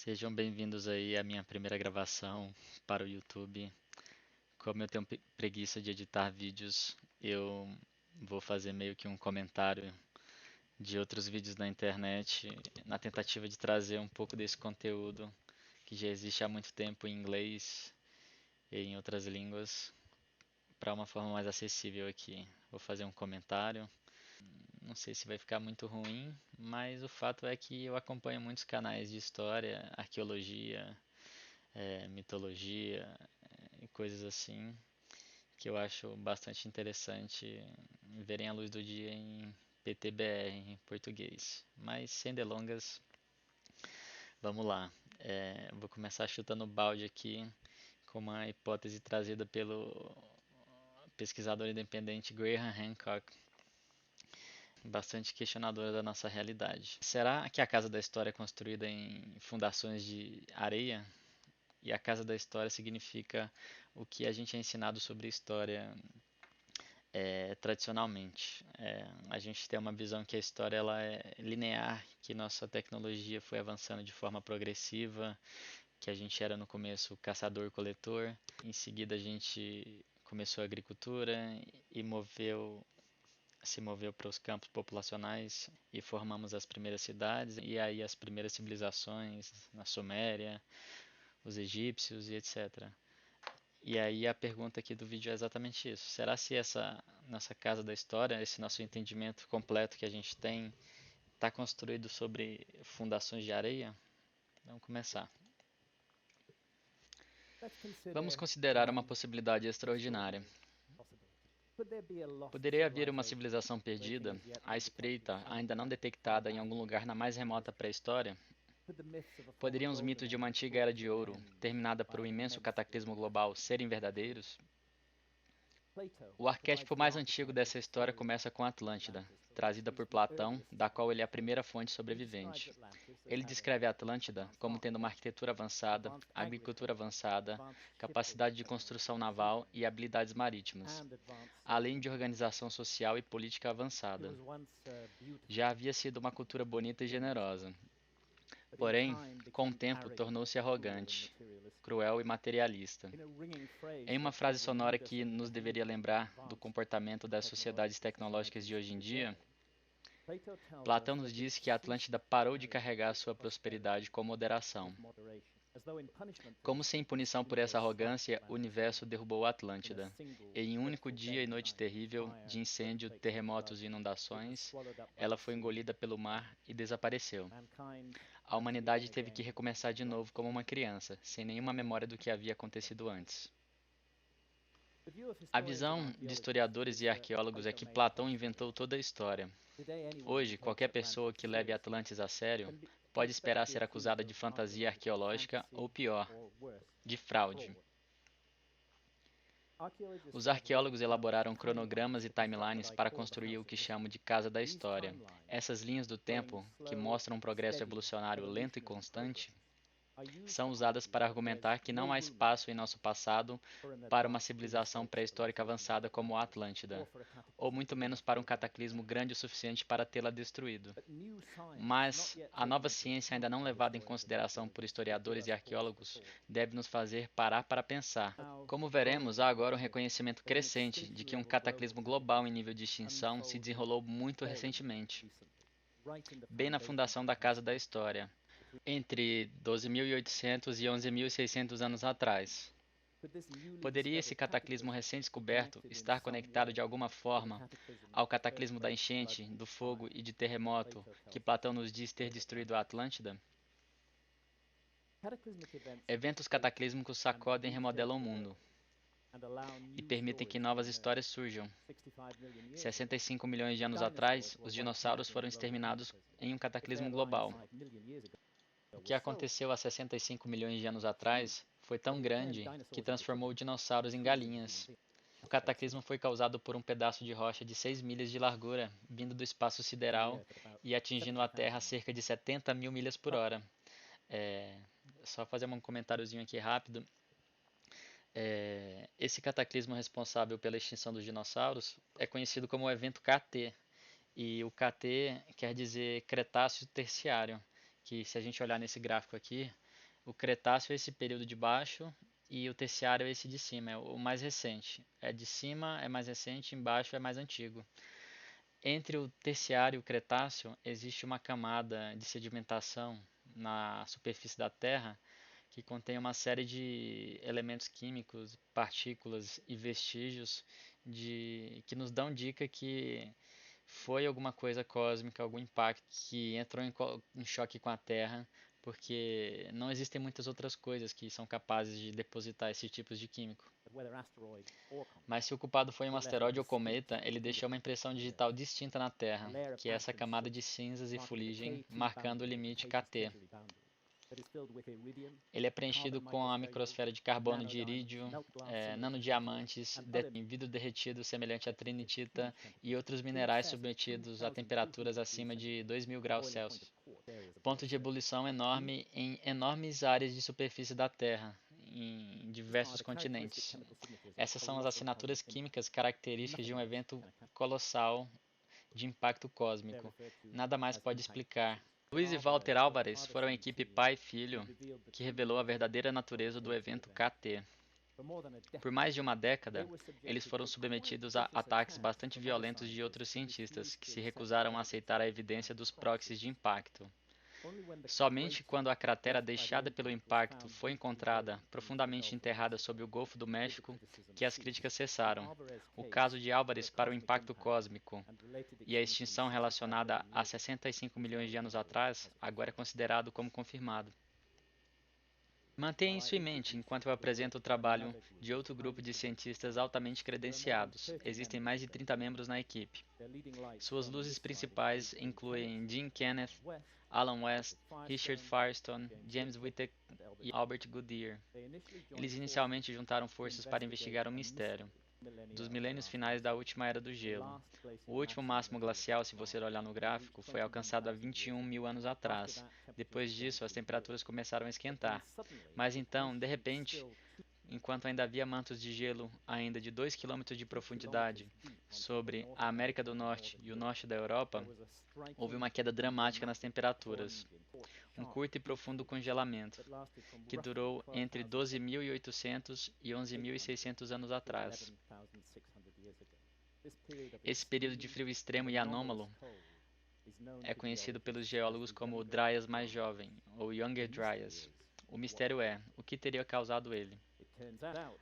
Sejam bem-vindos aí à minha primeira gravação para o YouTube. Como eu tenho preguiça de editar vídeos, eu vou fazer meio que um comentário de outros vídeos na internet, na tentativa de trazer um pouco desse conteúdo que já existe há muito tempo em inglês e em outras línguas, para uma forma mais acessível aqui. Vou fazer um comentário. Não sei se vai ficar muito ruim, mas o fato é que eu acompanho muitos canais de história, arqueologia, mitologia e coisas assim que eu acho bastante interessante verem a luz do dia em PTBR, em português. Mas sem delongas, vamos lá. Vou começar chutando balde aqui com uma hipótese trazida pelo pesquisador independente Graham Hancock, bastante questionadora da nossa realidade. Será que a Casa da História é construída em fundações de areia? E a Casa da História significa o que a gente é ensinado sobre história tradicionalmente. A gente tem uma visão que a história ela é linear, que nossa tecnologia foi avançando de forma progressiva, que a gente era no começo caçador-coletor, em seguida a gente começou a agricultura e se moveu para os campos populacionais e formamos as primeiras cidades e aí as primeiras civilizações na Suméria, os egípcios e etc. E aí a pergunta aqui do vídeo é exatamente isso. Será se essa nossa casa da história, esse nosso entendimento completo que a gente tem, está construído sobre fundações de areia? Vamos começar. Vamos considerar uma possibilidade extraordinária. Poderia haver uma civilização perdida, à espreita, ainda não detectada em algum lugar na mais remota pré-história? Poderiam os mitos de uma antiga era de ouro, terminada por um imenso cataclismo global, serem verdadeiros? O arquétipo mais antigo dessa história começa com Atlântida, trazida por Platão, da qual ele é a primeira fonte sobrevivente. Ele descreve a Atlântida como tendo uma arquitetura avançada, agricultura avançada, capacidade de construção naval e habilidades marítimas, além de organização social e política avançada. Já havia sido uma cultura bonita e generosa. Porém, com o tempo tornou-se arrogante, cruel e materialista. Em uma frase sonora que nos deveria lembrar do comportamento das sociedades tecnológicas de hoje em dia, Platão nos diz que a Atlântida parou de carregar sua prosperidade com moderação. Como se em punição por essa arrogância, o universo derrubou a Atlântida. Em um único dia e noite terrível, de incêndio, terremotos e inundações, ela foi engolida pelo mar e desapareceu. A humanidade teve que recomeçar de novo como uma criança, sem nenhuma memória do que havia acontecido antes. A visão de historiadores e arqueólogos é que Platão inventou toda a história. Hoje, qualquer pessoa que leve Atlantis a sério pode esperar ser acusada de fantasia arqueológica ou pior, de fraude. Os arqueólogos elaboraram cronogramas e timelines para construir o que chamam de Casa da História. Essas linhas do tempo, que mostram um progresso evolucionário lento e constante, são usadas para argumentar que não há espaço em nosso passado para uma civilização pré-histórica avançada como a Atlântida, ou muito menos para um cataclismo grande o suficiente para tê-la destruído. Mas a nova ciência, ainda não levada em consideração por historiadores e arqueólogos, deve nos fazer parar para pensar. Como veremos, há agora um reconhecimento crescente de que um cataclismo global em nível de extinção se desenrolou muito recentemente, bem na fundação da Casa da História, entre 12.800 e 11.600 anos atrás. Poderia esse cataclismo recém-descoberto estar conectado de alguma forma ao cataclismo da enchente, do fogo e de terremoto que Platão nos diz ter destruído a Atlântida? Eventos cataclísmicos sacodem e remodelam o mundo e permitem que novas histórias surjam. 65 milhões de anos atrás, os dinossauros foram exterminados em um cataclismo global. O que aconteceu há 65 milhões de anos atrás foi tão grande que transformou dinossauros em galinhas. O cataclismo foi causado por um pedaço de rocha de 6 milhas de largura, vindo do espaço sideral e atingindo a Terra a cerca de 70 mil milhas por hora. É, Só fazer um comentáriozinho aqui rápido. Esse cataclismo responsável pela extinção dos dinossauros é conhecido como o evento KT. E o KT quer dizer Cretáceo Terciário, que se a gente olhar nesse gráfico aqui, O Cretáceo é esse período de baixo e o Terciário é esse de cima, é o mais recente. É de cima é mais recente, embaixo é mais antigo. Entre o Terciário e o Cretáceo existe uma camada de sedimentação na superfície da Terra que contém uma série de elementos químicos, partículas e vestígios que nos dão dica que foi alguma coisa cósmica, algum impacto que entrou em choque com a Terra, porque não existem muitas outras coisas que são capazes de depositar esses tipos de químico. Mas se o culpado foi um asteroide ou cometa, ele deixou uma impressão digital distinta na Terra, que é essa camada de cinzas e fuligem marcando o limite KT. Ele é preenchido com a microsfera de carbono de irídio, nanodiamantes, vidro derretido semelhante a trinitita e outros minerais submetidos a temperaturas acima de 2000 graus Celsius. Ponto de ebulição enorme em enormes áreas de superfície da Terra, em diversos continentes. Essas são as assinaturas químicas características de um evento colossal de impacto cósmico. Nada mais pode explicar. Luiz e Walter Álvares foram a equipe pai e filho que revelou a verdadeira natureza do evento KT. Por mais de uma década, eles foram submetidos a ataques bastante violentos de outros cientistas, que se recusaram a aceitar a evidência dos proxies de impacto. Somente quando a cratera deixada pelo impacto foi encontrada profundamente enterrada sob o Golfo do México que as críticas cessaram. O caso de Álvares para o impacto cósmico e a extinção relacionada a 65 milhões de anos atrás agora é considerado como confirmado. Mantenha isso em mente enquanto eu apresento o trabalho de outro grupo de cientistas altamente credenciados. Existem mais de 30 membros na equipe. Suas luzes principais incluem Jim Kenneth, Alan West, Richard Firestone, James Whittaker e Albert Goodyear. Eles inicialmente juntaram forças para investigar o mistério dos milênios finais da última era do gelo. O último máximo glacial, se você olhar no gráfico, foi alcançado há 21 mil anos atrás. Depois disso, as temperaturas começaram a esquentar. Mas então, de repente, enquanto ainda havia mantos de gelo ainda de 2 quilômetros de profundidade sobre a América do Norte e o norte da Europa, houve uma queda dramática nas temperaturas, um curto e profundo congelamento, que durou entre 12.800 e 11.600 anos atrás. Esse período de frio extremo e anômalo é conhecido pelos geólogos como o Dryas mais jovem, ou Younger Dryas. O mistério é, o que teria causado ele?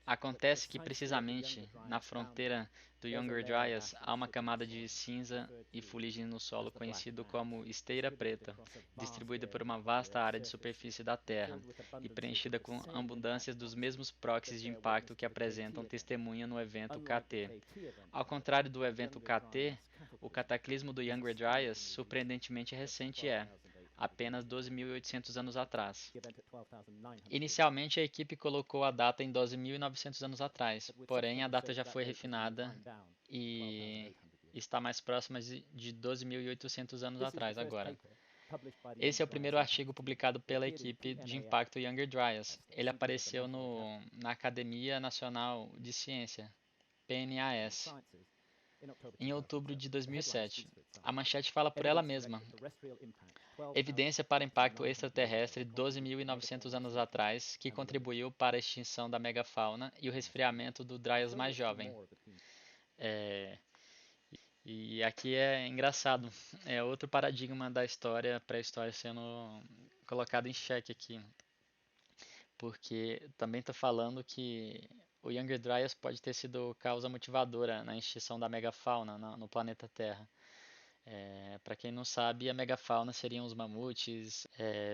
Acontece que precisamente na fronteira do Younger Dryas há uma camada de cinza e fuligem no solo conhecido como esteira preta, distribuída por uma vasta área de superfície da Terra e preenchida com abundâncias dos mesmos proxies de impacto que apresentam testemunha no evento KT. Ao contrário do evento KT, o cataclismo do Younger Dryas surpreendentemente recente apenas 12.800 anos atrás. Inicialmente, a equipe colocou a data em 12.900 anos atrás, porém a data já foi refinada e está mais próxima de 12.800 anos atrás agora. Esse é o primeiro artigo publicado pela equipe de impacto Younger Dryas. Ele apareceu na Academia Nacional de Ciência, PNAS, em outubro de 2007. A manchete fala por ela mesma. Evidência para impacto extraterrestre 12.900 anos atrás, que contribuiu para a extinção da megafauna e o resfriamento do Dryas mais jovem. E aqui é engraçado, é outro paradigma da história, pré-história sendo colocado em xeque aqui, porque também está falando que o Younger Dryas pode ter sido causa motivadora na extinção da megafauna no planeta Terra. Para quem não sabe, a megafauna seriam os mamutes,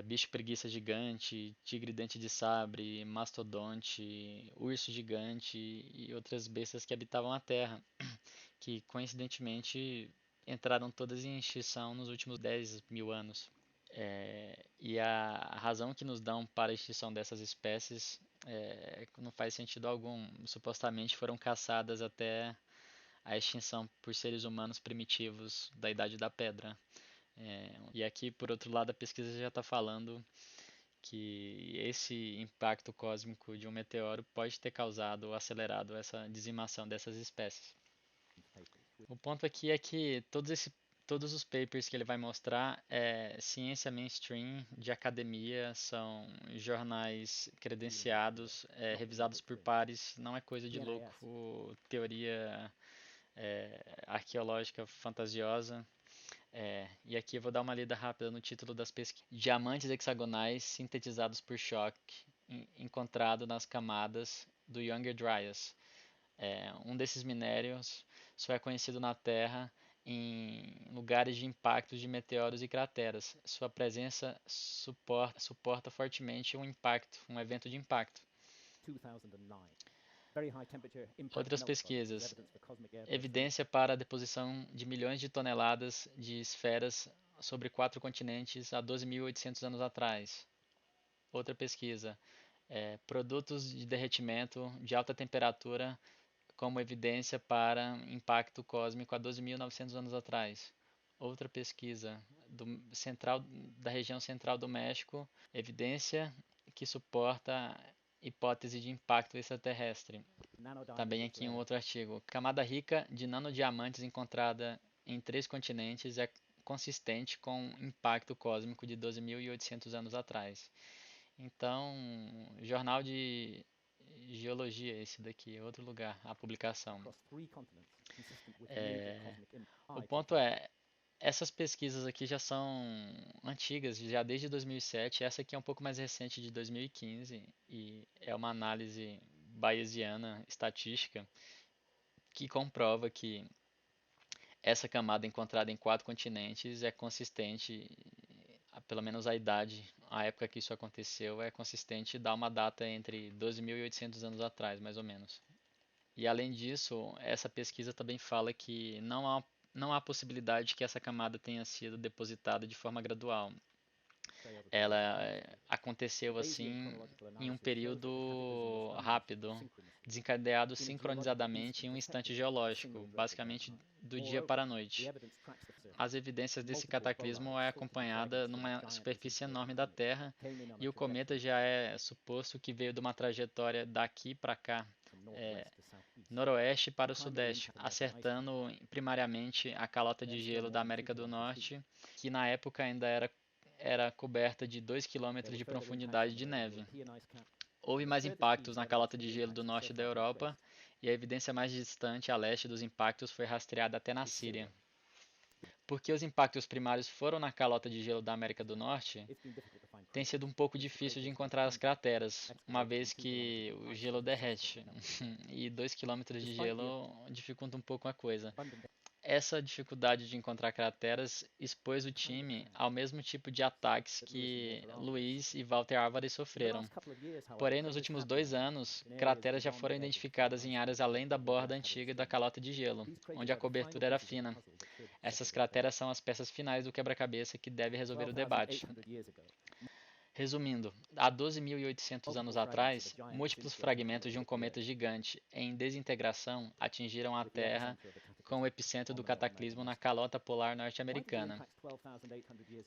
bicho preguiça gigante, tigre dente de sabre, mastodonte, urso gigante e outras bestas que habitavam a Terra, que coincidentemente entraram todas em extinção nos últimos 10 mil anos. E a razão que nos dão para a extinção dessas espécies não faz sentido algum. Supostamente foram caçadas até a extinção por seres humanos primitivos da Idade da Pedra. E aqui, por outro lado, a pesquisa já está falando que esse impacto cósmico de um meteoro pode ter causado ou acelerado essa dizimação dessas espécies. O ponto aqui é que Todos os papers que ele vai mostrar é ciência mainstream de academia, são jornais credenciados, revisados por pares, não é coisa de louco, teoria arqueológica fantasiosa. E aqui eu vou dar uma lida rápida no título das pesquisas. Diamantes hexagonais sintetizados por choque encontrado nas camadas do Younger Dryas. Um desses minérios só é conhecido na Terra em lugares de impactos de meteoros e crateras. Sua presença suporta fortemente um evento de impacto. Outras pesquisas. Evidência para a deposição de milhões de toneladas de esferas sobre 4 continentes há 12.800 anos atrás. Outra pesquisa. Produtos de derretimento de alta temperatura como evidência para impacto cósmico há 12.900 anos atrás. Outra pesquisa da região central do México, evidência que suporta hipótese de impacto extraterrestre. Também aqui um outro artigo. Camada rica de nanodiamantes encontrada em 3 continentes é consistente com impacto cósmico de 12.800 anos atrás. Então, jornal de geologia, esse daqui, outro lugar, a publicação. O ponto é, essas pesquisas aqui já são antigas, já desde 2007. Essa aqui é um pouco mais recente, de 2015, e é uma análise bayesiana estatística que comprova que essa camada encontrada em 4 continentes é consistente, pelo menos a época que isso aconteceu é consistente, dá uma data entre 12.800 anos atrás, mais ou menos. E além disso, essa pesquisa também fala que não há possibilidade que essa camada tenha sido depositada de forma gradual. Ela aconteceu assim em um período rápido, desencadeado sincronizadamente em um instante geológico, basicamente do dia para a noite. As evidências desse cataclismo é acompanhada numa superfície enorme da Terra, e o cometa já é suposto que veio de uma trajetória daqui para cá, noroeste para o sudeste, acertando primariamente a calota de gelo da América do Norte, que na época ainda era coberta de 2 km de profundidade de neve. Houve mais impactos na calota de gelo do norte da Europa, e a evidência mais distante a leste dos impactos foi rastreada até na Síria. Porque os impactos primários foram na calota de gelo da América do Norte, tem sido um pouco difícil de encontrar as crateras, uma vez que o gelo derrete e 2 km de gelo dificulta um pouco a coisa. Essa dificuldade de encontrar crateras expôs o time ao mesmo tipo de ataques que Luiz e Walter Álvares sofreram. Porém, nos últimos 2 anos, crateras já foram identificadas em áreas além da borda antiga da calota de gelo, onde a cobertura era fina. Essas crateras são as peças finais do quebra-cabeça que deve resolver o debate. Resumindo, há 12.800 anos atrás, múltiplos fragmentos de um cometa gigante em desintegração atingiram a Terra, com o epicentro do cataclismo na calota polar norte-americana.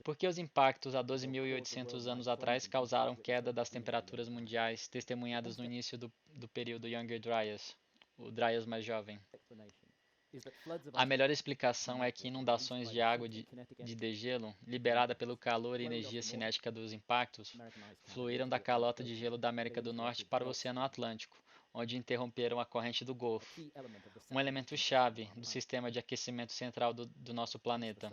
Por que os impactos há 12.800 anos atrás causaram queda das temperaturas mundiais testemunhadas no início do período Younger Dryas, o Dryas mais jovem? A melhor explicação é que inundações de água de degelo, liberada pelo calor e energia cinética dos impactos, fluíram da calota de gelo da América do Norte para o Oceano Atlântico, onde interromperam a corrente do Golfo, um elemento-chave do sistema de aquecimento central do nosso planeta.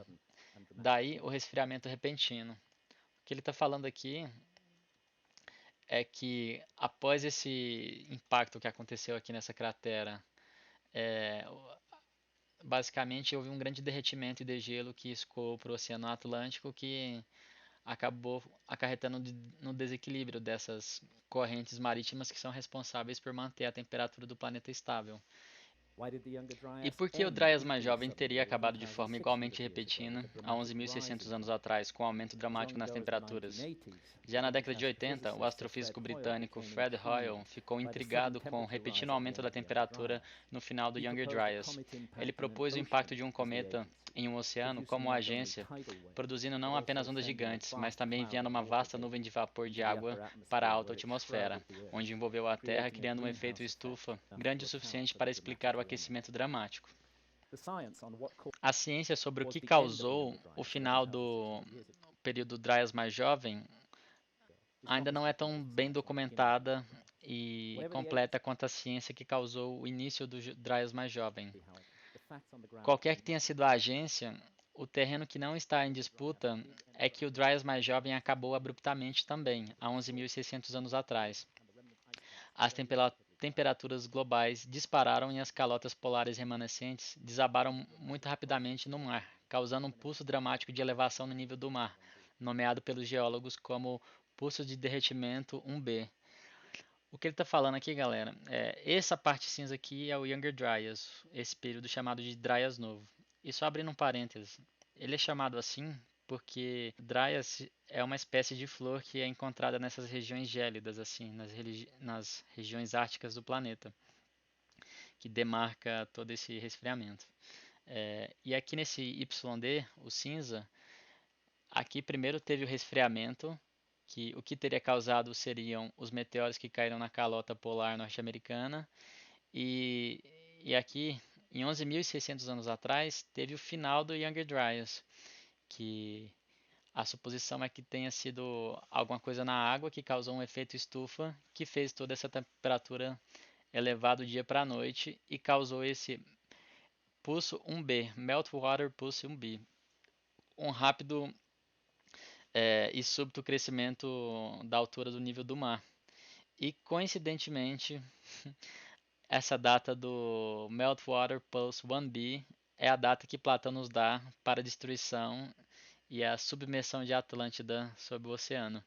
Daí o resfriamento repentino. O que ele está falando aqui é que após esse impacto que aconteceu aqui nessa cratera, basicamente houve um grande derretimento e degelo que escoou para o Oceano Atlântico, que acabou acarretando no desequilíbrio dessas correntes marítimas que são responsáveis por manter a temperatura do planeta estável. E por que o Dryas mais jovem teria acabado de forma igualmente repentina há 11.600 anos atrás, com um aumento dramático nas temperaturas? Já na década de 80, o astrofísico britânico Fred Hoyle ficou intrigado com o repentino aumento da temperatura no final do Younger Dryas. Ele propôs o impacto de um cometa em um oceano como agência, produzindo não apenas ondas gigantes, mas também enviando uma vasta nuvem de vapor de água para a alta atmosfera, onde envolveu a Terra, criando um efeito estufa grande o suficiente para explicar o aquecimento dramático. A ciência sobre o que causou o final do período Dryas mais jovem ainda não é tão bem documentada e completa quanto a ciência que causou o início do Dryas mais jovem. Qualquer que tenha sido a agência, o terreno que não está em disputa é que o Dryas mais jovem acabou abruptamente também, há 11.600 anos atrás. As temperaturas globais dispararam e as calotas polares remanescentes desabaram muito rapidamente no mar, causando um pulso dramático de elevação no nível do mar, nomeado pelos geólogos como pulso de derretimento 1B. O que ele está falando aqui, galera, essa parte cinza aqui é o Younger Dryas, esse período chamado de Dryas novo. E só abrindo um parênteses, ele é chamado assim porque Dryas é uma espécie de flor que é encontrada nessas regiões gélidas, assim, nas regiões árticas do planeta, que demarca todo esse resfriamento. E aqui nesse YD, o cinza, aqui primeiro teve o resfriamento, que o que teria causado seriam os meteoros que caíram na calota polar norte-americana, e, e aqui, em 11.600 anos atrás, teve o final do Younger Dryas, que a suposição é que tenha sido alguma coisa na água que causou um efeito estufa que fez toda essa temperatura elevar do dia para a noite e causou esse pulso 1B, Meltwater Pulse 1B, um rápido e súbito crescimento da altura do nível do mar. E coincidentemente, essa data do Meltwater Pulse 1B é a data que Platão nos dá para a destruição e a submersão de Atlântida sob o oceano.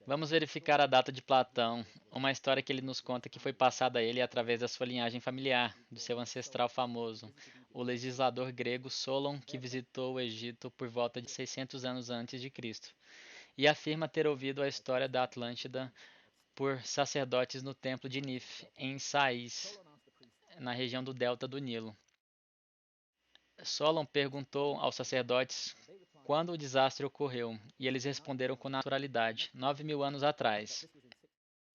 Vamos verificar a data de Platão, uma história que ele nos conta que foi passada a ele através da sua linhagem familiar, do seu ancestral famoso, o legislador grego Solon, que visitou o Egito por volta de 600 anos antes de Cristo, e afirma ter ouvido a história da Atlântida por sacerdotes no templo de Nif, em Sais, na região do delta do Nilo. Solon perguntou aos sacerdotes quando o desastre ocorreu, e eles responderam com naturalidade, 9.000 anos atrás.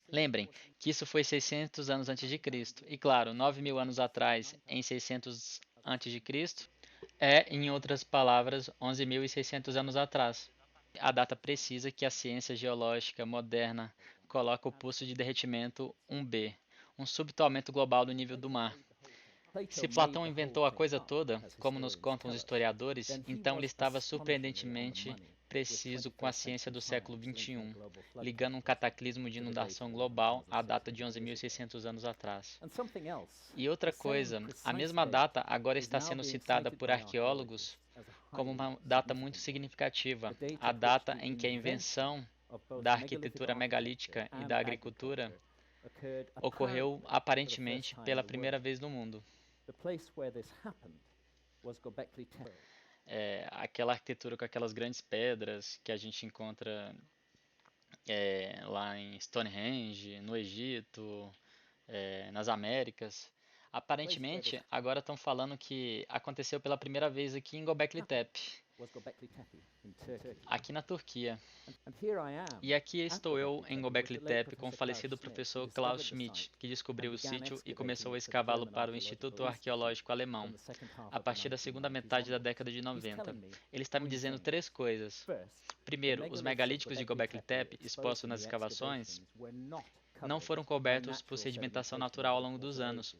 Lembrem que isso foi 600 anos antes de Cristo, e claro, 9.000 anos atrás, em 600 antes de Cristo, em outras palavras, 11.600 anos atrás. A data precisa que a ciência geológica moderna coloca o pulso de derretimento 1B, um súbito aumento global do nível do mar. Se Platão inventou a coisa toda, como nos contam os historiadores, então ele estava surpreendentemente preciso com a ciência do século XXI, ligando um cataclismo de inundação global à data de 11.600 anos atrás. E outra coisa, a mesma data agora está sendo citada por arqueólogos como uma data muito significativa, a data em que a invenção da arquitetura megalítica e da agricultura ocorreu aparentemente pela primeira vez no mundo. Aquela arquitetura com aquelas grandes pedras que a gente encontra lá em Stonehenge, no Egito, nas Américas. Aparentemente, agora estão falando que aconteceu pela primeira vez aqui em Göbekli Tepe, aqui na Turquia. E aqui estou eu em Göbekli Tepe com o falecido professor Klaus Schmidt, que descobriu o sítio e começou a escavá-lo para o Instituto Arqueológico Alemão, a partir da segunda metade da década de 90. Ele está me dizendo três coisas. Primeiro, os megalíticos de Göbekli Tepe, expostos nas escavações, não foram cobertos por sedimentação natural ao longo dos anos.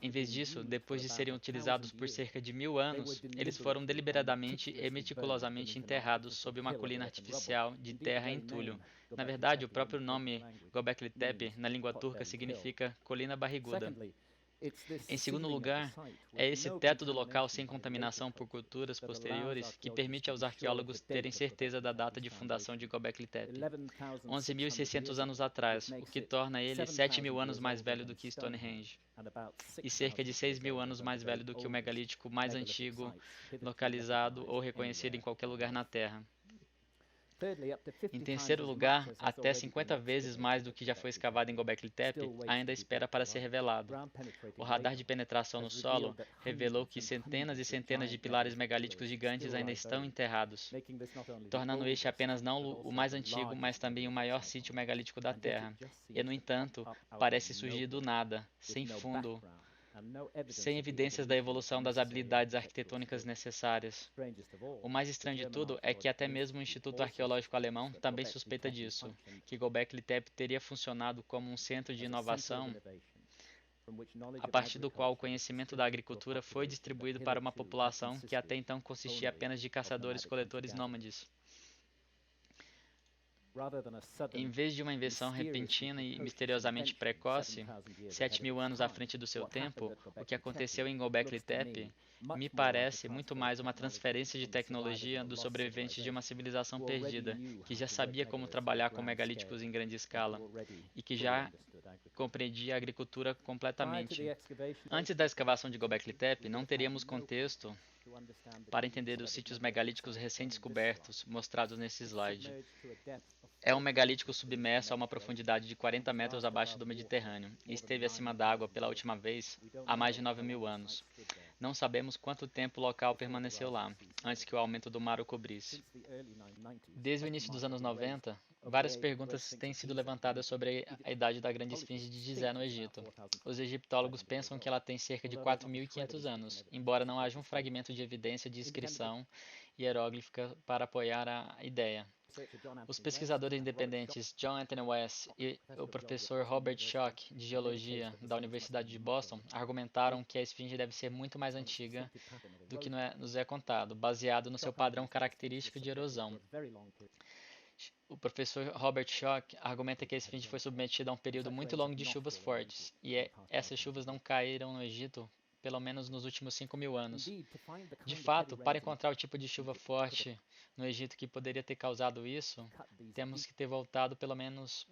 Em vez disso, depois de serem utilizados por cerca de 1.000 anos, eles foram deliberadamente e meticulosamente enterrados sob uma colina artificial de terra e entulho. Na verdade, o próprio nome Göbekli Tepe, na língua turca, significa colina barriguda. Em segundo lugar, é esse teto do local sem contaminação por culturas posteriores que permite aos arqueólogos terem certeza da data de fundação de Göbekli Tepe, 11.600 anos atrás, o que torna ele 7.000 anos mais velho do que Stonehenge, e cerca de 6.000 anos mais velho do que o megalítico mais antigo localizado ou reconhecido em qualquer lugar na Terra. Em terceiro lugar, até 50 vezes mais do que já foi escavado em Göbekli Tepe ainda espera para ser revelado. O radar de penetração no solo revelou que centenas e centenas de pilares megalíticos gigantes ainda estão enterrados, tornando este apenas não o mais antigo, mas também o maior sítio megalítico da Terra. E, no entanto, parece surgir do nada, sem fundo, sem evidências da evolução das habilidades arquitetônicas necessárias. O mais estranho de tudo é que até mesmo o Instituto Arqueológico Alemão também suspeita disso, que Göbekli Tepe teria funcionado como um centro de inovação a partir do qual o conhecimento da agricultura foi distribuído para uma população que até então consistia apenas de caçadores-coletores nômades. Em vez de uma invenção repentina e misteriosamente precoce, 7.000 anos à frente do seu tempo, o que aconteceu em Göbekli Tepe me parece muito mais uma transferência de tecnologia dos sobreviventes de uma civilização perdida, que já sabia como trabalhar com megalíticos em grande escala e que já compreendia a agricultura completamente. Antes da escavação de Göbekli Tepe, não teríamos contexto para entender os sítios megalíticos recém-descobertos mostrados nesse slide. É um megalítico submerso a uma profundidade de 40 metros abaixo do Mediterrâneo e esteve acima d'água pela última vez há mais de 9.000 anos. Não sabemos quanto tempo o local permaneceu lá, antes que o aumento do mar o cobrisse. Desde o início dos anos 90, várias perguntas têm sido levantadas sobre a idade da Grande Esfinge de Gizé no Egito. Os egiptólogos pensam que ela tem cerca de 4.500 anos, embora não haja um fragmento de evidência de inscrição hieróglifica para apoiar a ideia. Os pesquisadores independentes John Anthony West e o professor Robert Schoch, de Geologia da Universidade de Boston, argumentaram que a esfinge deve ser muito mais antiga do que nos é contado, baseado no seu padrão característico de erosão. O professor Robert Schoch argumenta que a esfinge foi submetida a um período muito longo de chuvas fortes, e essas chuvas não caíram no Egito pelo menos nos últimos 5.000 anos. De fato, para encontrar o tipo de chuva forte no Egito que poderia ter causado isso, temos que voltar pelo menos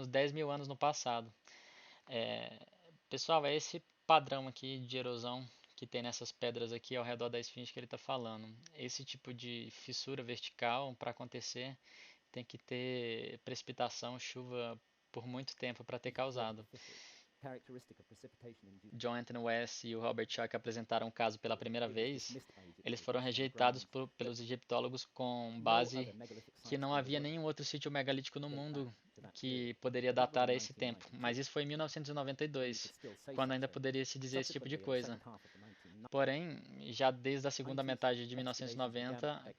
10.000 anos no passado. Pessoal, é esse padrão aqui de erosão que tem nessas pedras aqui ao redor da esfinge que ele está falando. Esse tipo de fissura vertical, para acontecer, tem que ter precipitação, chuva por muito tempo para ter causado. John Anthony West e o Robert Schoch apresentaram o caso pela primeira vez. Eles foram rejeitados pelos egiptólogos com base que não havia nenhum outro sítio megalítico no mundo que poderia datar a esse tempo, mas isso foi em 1992, quando ainda poderia se dizer esse tipo de coisa. Porém, já desde a segunda metade de 1990,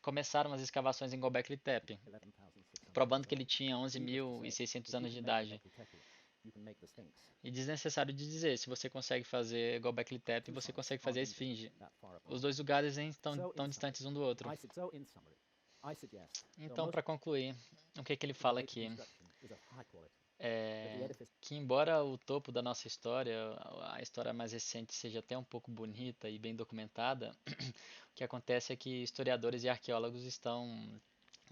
começaram as escavações em Göbekli Tepe, provando que ele tinha 11.600 anos de idade. E desnecessário de dizer, se você consegue fazer Göbekli Tepe, você consegue fazer a Esfinge. Os dois lugares estão tão distantes um do outro. Então, para concluir, o que ele fala aqui? Que embora o topo da nossa história, a história mais recente, seja até um pouco bonita e bem documentada, o que acontece é que historiadores e arqueólogos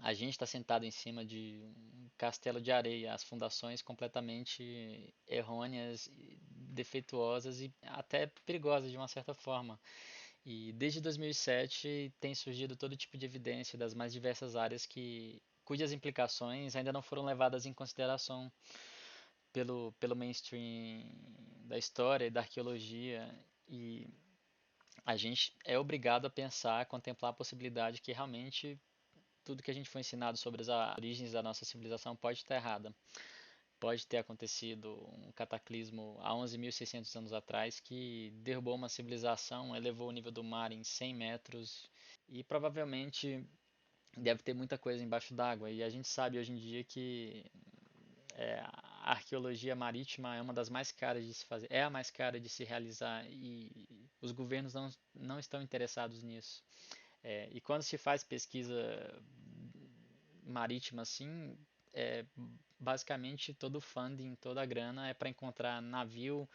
a gente está sentado em cima de um castelo de areia, as fundações completamente errôneas, defeituosas e até perigosas de uma certa forma. E desde 2007 tem surgido todo tipo de evidência das mais diversas áreas cujas implicações ainda não foram levadas em consideração pelo mainstream da história e da arqueologia. E a gente é obrigado a pensar, a contemplar a possibilidade que realmente tudo que a gente foi ensinado sobre as origens da nossa civilização pode estar errada. Pode ter acontecido um cataclismo há 11.600 anos atrás que derrubou uma civilização, elevou o nível do mar em 100 metros e provavelmente deve ter muita coisa embaixo d'água. E a gente sabe hoje em dia que a arqueologia marítima é uma das mais caras de se fazer, é a mais cara de se realizar e os governos não estão interessados nisso. E quando se faz pesquisa marítima assim, basicamente todo o funding, toda a grana é para encontrar navio,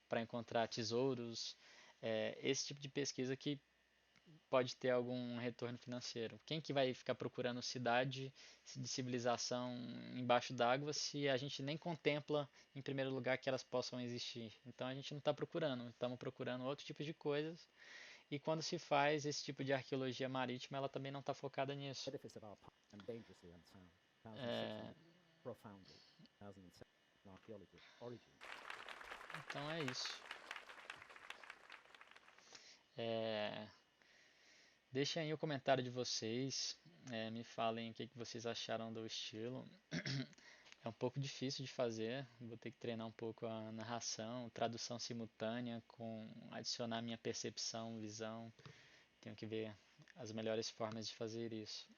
para encontrar tesouros, esse tipo de pesquisa que pode ter algum retorno financeiro. Quem que vai ficar procurando cidade de civilização embaixo d'água se a gente nem contempla em primeiro lugar que elas possam existir? Então a gente não está procurando, estamos procurando outro tipo de coisas. E quando se faz esse tipo de arqueologia marítima, ela também não está focada nisso. Então é isso. Deixem aí o comentário de vocês. Me falem o que vocês acharam do estilo. É um pouco difícil de fazer, vou ter que treinar um pouco a narração, tradução simultânea, com adicionar minha percepção, visão. Tenho que ver as melhores formas de fazer isso.